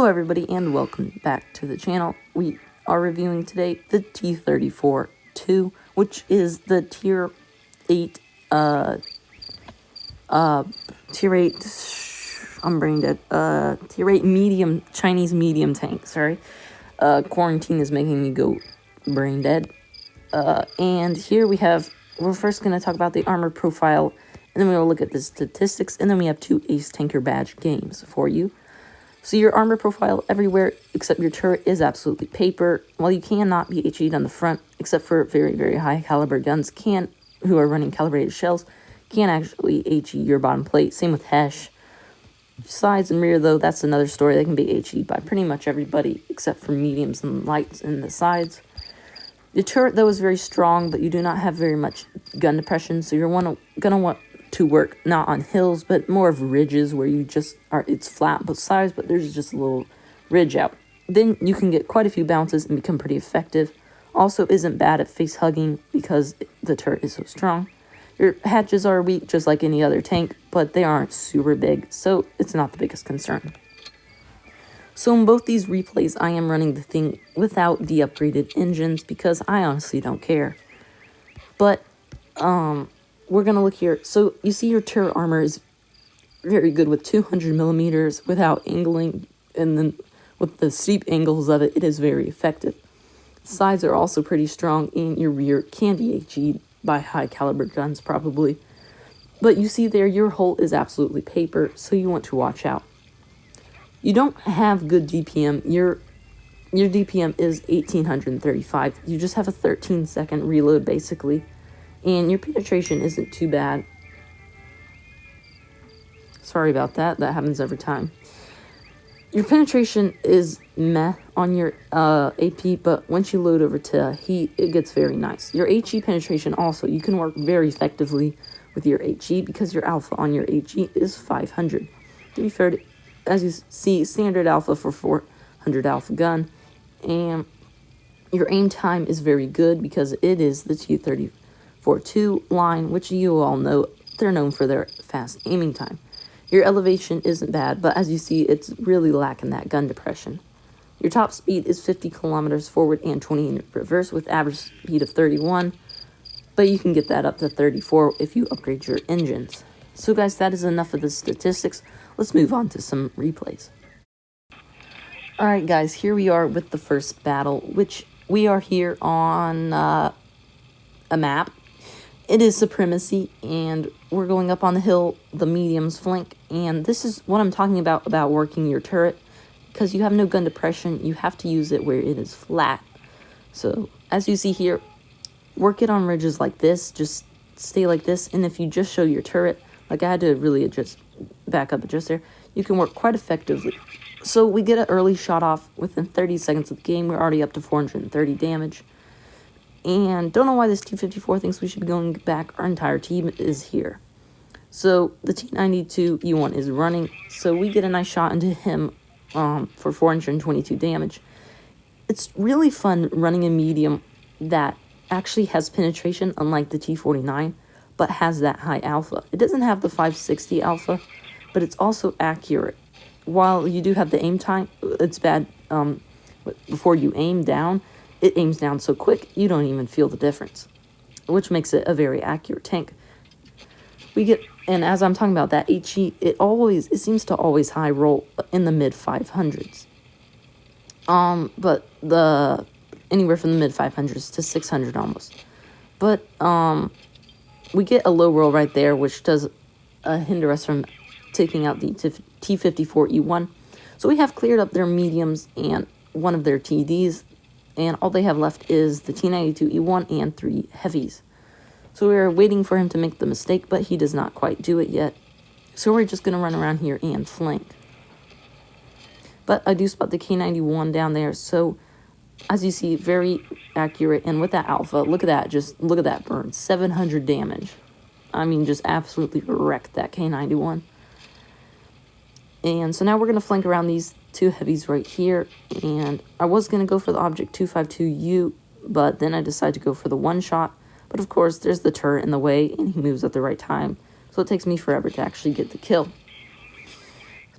everybody, and welcome back to the channel. We are reviewing today the T-34-2, which is the Tier 8, Tier 8, I'm brain dead, Tier 8 medium, Chinese medium tank, sorry. Quarantine is making me go brain dead. And here we're first going to talk about the armor profile, and then we'll look at the statistics, and then we have 2 Ace Tanker badge games for you. So your armor profile everywhere except your turret is absolutely paper. While you cannot be HE'd on the front, except for very, very high caliber guns who are running calibrated shells, can actually HE your bottom plate. Same with Hesh. Sides and rear, though, that's another story. They can be HE'd by pretty much everybody except for mediums and lights in the sides. The turret, though, is very strong, but you do not have very much gun depression, so you're going to want to work not on hills, but more of ridges where it's flat both sides, but there's just a little ridge out. Then you can get quite a few bounces and become pretty effective. Also isn't bad at face hugging because the turret is so strong. Your hatches are weak just like any other tank, but they aren't super big, so it's not the biggest concern. So in both these replays, I am running the thing without the upgraded engines because I honestly don't care. But, we're going to look here. So you see your turret armor is very good with 200 millimeters without angling, and then with the steep angles of it, it is very effective. The sides are also pretty strong, and your rear can be HE'd by high caliber guns probably. But you see there, your hull is absolutely paper, so you want to watch out. You don't have good DPM. Your DPM is 1835. You just have a 13-second reload basically. And your penetration isn't too bad. Sorry about that. That happens every time. Your penetration is meh on your AP, but once you load over to heat, it gets very nice. Your HE penetration also, you can work very effectively with your HE because your alpha on your HE is 500. To be fair, as you see, standard alpha for 400 alpha gun. And your aim time is very good because it is the T-34-2 line, which you all know, they're known for their fast aiming time. Your elevation isn't bad, but as you see, it's really lacking that gun depression. Your top speed is 50 kilometers forward and 20 in reverse with average speed of 31, but you can get that up to 34 if you upgrade your engines. So guys, that is enough of the statistics. Let's move on to some replays. Alright guys, here we are with the first battle, which we are here on a map. It is Supremacy, and we're going up on the hill, the mediums flank, and this is what I'm talking about working your turret. Because you have no gun depression, you have to use it where it is flat. So, as you see here, work it on ridges like this, just stay like this, and if you just show your turret, like I had to really back up adjust there, you can work quite effectively. So we get an early shot off within 30 seconds of the game. We're already up to 430 damage. And don't know why this T-54 thinks we should be going back. Our entire team is here. So the T-92-E1 is running. So we get a nice shot into him for 422 damage. It's really fun running a medium that actually has penetration, unlike the T-49, but has that high alpha. It doesn't have the 560 alpha, but it's also accurate. While you do have the aim time, it's bad before you aim down. It aims down so quick, you don't even feel the difference, which makes it a very accurate tank. And as I'm talking about that HE, it seems to always high roll in the mid 500s. But anywhere from the mid 500s to 600 almost. But we get a low roll right there, which does hinder us from taking out the T-54-E1. So we have cleared up their mediums and one of their TDs. And all they have left is the T-92-E1 and 3 heavies. So we're waiting for him to make the mistake, but he does not quite do it yet. So we're just going to run around here and flank. But I do spot the K91 down there, so as you see, very accurate. And with that alpha, look at that, just look at that burn, 700 damage. I mean, just absolutely wrecked that K91. And so now we're going to flank around these 2 heavies right here, and I was going to go for the Object 252U, but then I decided to go for the one-shot, but of course there's the turret in the way, and he moves at the right time, so it takes me forever to actually get the kill.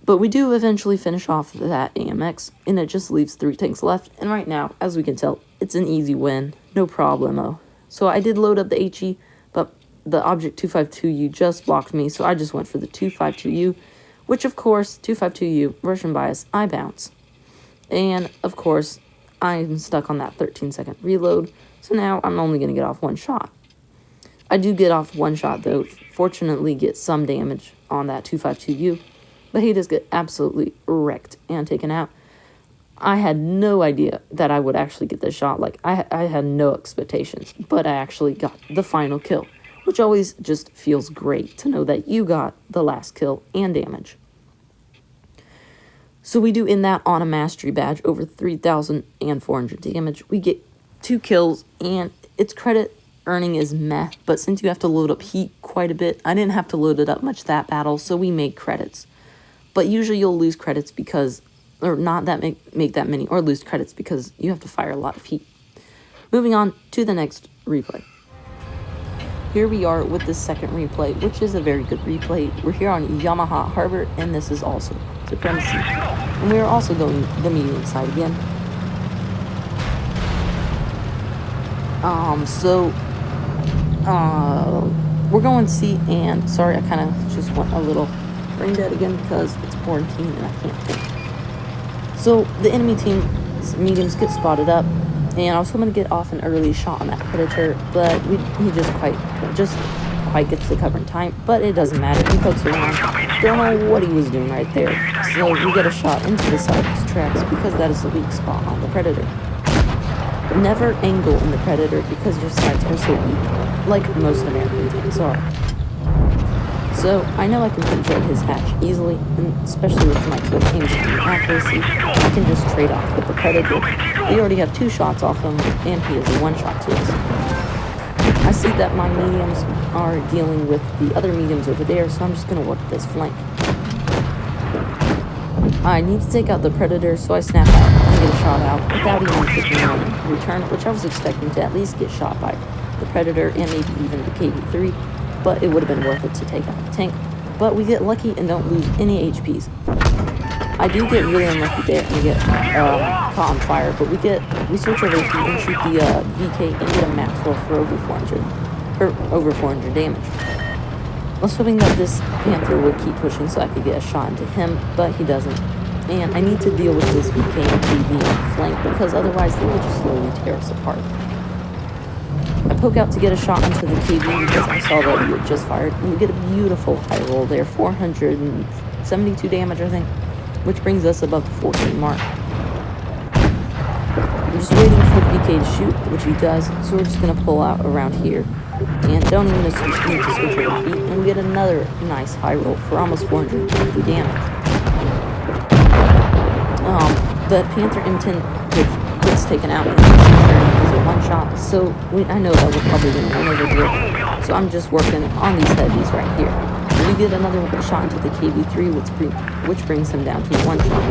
But we do eventually finish off that AMX, and it just leaves 3 tanks left. And right now, as we can tell, it's an easy win. No problemo. So I did load up the HE, but the Object 252U just blocked me, so I just went for the 252U, which of course, 252U, version bias, I bounce. And of course, I'm stuck on that 13-second reload, so now I'm only going to get off 1 shot. I do get off 1 shot though, fortunately get some damage on that 252U, but he does get absolutely wrecked and taken out. I had no idea that I would actually get this shot. Like, I had no expectations, but I actually got the final kill, which always just feels great to know that you got the last kill and damage. So we do end that on a mastery badge, over 3,400 damage. We get 2 kills, and its credit earning is meh, but since you have to load up heat quite a bit, I didn't have to load it up much that battle, so we made credits. But usually you'll lose credits because, or not that make that many, or lose credits because you have to fire a lot of heat. Moving on to the next replay. Here we are with the second replay, which is a very good replay. We're here on Yamaha Harbor, and this is also Supremacy. And we are also going the medium side again. We're going C, and sorry, I kind of just went a little brain dead again because it's quarantine and I can't think. So the enemy team's mediums get spotted up, and I was hoping to get off an early shot on that Predator, but he just quite gets the cover in time, but it doesn't matter. He pokes around. Don't know what he was doing right there. So we get a shot into the side of his tracks because that is the weak spot on the Predator. Never angle in the Predator because your sides are so weak, like most American tanks are. So I know I can penetrate his hatch easily, and especially with my quick aim and accuracy, I can just trade off with the Predator. We already have 2 shots off him, and he is a 1 shot to us. I see that my mediums are dealing with the other mediums over there, so I'm just going to work this flank. I need to take out the Predator, so I snap out and get a shot out without even taking a return, which I was expecting to at least get shot by the Predator and maybe even the KV-3, but it would have been worth it to take out the tank. But we get lucky and don't lose any HPs. I do get really unlucky there and get caught on fire, but we switch over heat and shoot the VK and get a max roll for over 400 damage. I was hoping that this Panther would keep pushing so I could get a shot into him, but he doesn't. And I need to deal with this VK and KV on flank because otherwise they will just slowly tear us apart. I poke out to get a shot into the KV because I saw that he had just fired, and we get a beautiful high roll there, 472 damage I think, which brings us above the 14 mark. I'm just waiting for the VK to shoot, which he does, so we're just going to pull out around here. And don't even need to switch over feet, and we get another nice high roll for almost 450 damage. The Panther M10 gets taken out, and it's a 1 shot, so I know that we're probably going to win over here. So I'm just working on these heavies right here. And we get another shot into the KV-3, which brings him down to 1 shot.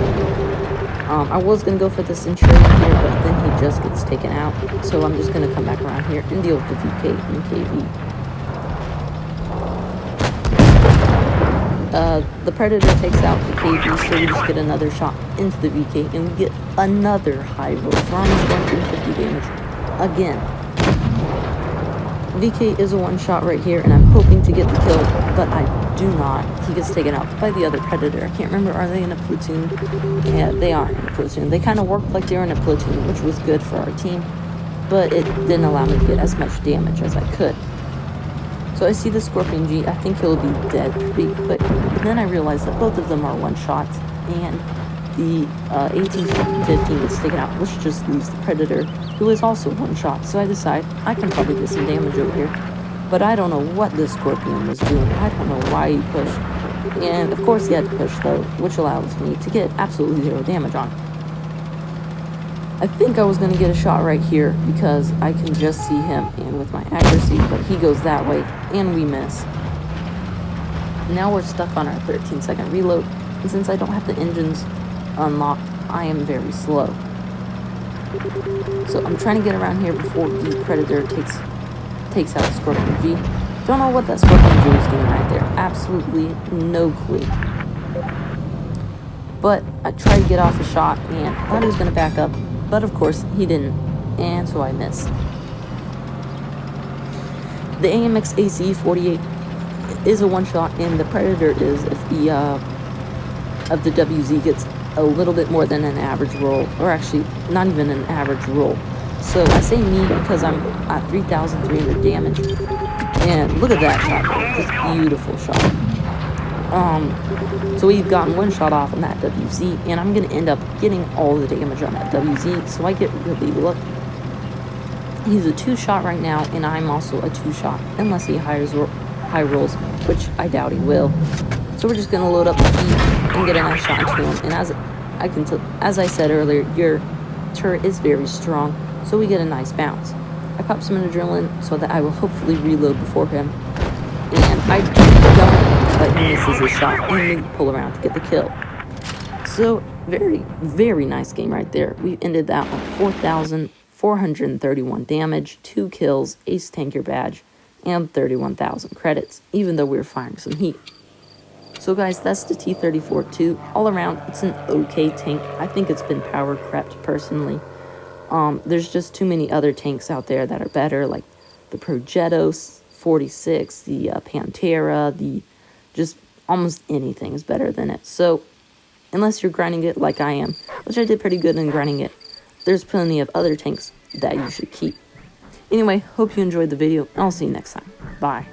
I was going to go for the Centurion here, but then he just gets taken out. So I'm just going to come back around here and deal with the VK and KV. The Predator takes out the KV, so we just get another shot into the VK, and we get another high roll for almost 150 damage again. VK is a 1 shot right here, and I'm hoping to get the kill, but I do not. He gets taken out by the other Predator. I can't remember, are they in a platoon? Yeah, they are in a platoon. They kind of worked like they were in a platoon, which was good for our team, but it didn't allow me to get as much damage as I could. So I see the Scorpion G. I think he'll be dead pretty quick, but then I realize that both of them are 1 shots, and the 18-15 gets taken out, which just leaves the Predator, who is also 1 shot. So I decide I can probably get some damage over here. But I don't know what this Scorpion was doing. I don't know why he pushed. And of course he had to push though, which allows me to get absolutely 0 damage on him. I think I was going to get a shot right here because I can just see him and with my accuracy, but he goes that way and we miss. Now we're stuck on our 13-second reload, and since I don't have the engines unlocked, I am very slow. So I'm trying to get around here before the Predator takes out Scorpion G. Don't know what that Scorpion G is doing right there. Absolutely no clue. But I tried to get off a shot and thought he was going to back up, but of course he didn't, and so I missed. The AMX AC 48 is a one-shot, and the Predator is if the WZ gets a little bit more than an average roll, or actually not even an average roll. So I say me because I'm at 3,300 damage, and look at that shot, just beautiful shot. So we've gotten one shot off on that WZ, and I'm going to end up getting all the damage on that WZ, so I get really lucky. He's a 2-shot right now, and I'm also a 2-shot, unless he high rolls, which I doubt he will. So we're just going to load up the heat and get a nice shot into him, and as I said earlier, your turret is very strong, so we get a nice bounce. I pop some adrenaline so that I will hopefully reload before him, and I don't, but he misses his shot, and we pull around to get the kill. So, very, very nice game right there. We ended that on 4,431 damage, 2 kills, ace tanker badge, and 31,000 credits, even though we were firing some heat. So guys, that's the T-34-2. All around, it's an okay tank. I think it's been power crept personally. There's just too many other tanks out there that are better, like the Progetto 46, the Pantera, just almost anything is better than it. So, unless you're grinding it like I am, which I did pretty good in grinding it, there's plenty of other tanks that you should keep. Anyway, hope you enjoyed the video, and I'll see you next time. Bye.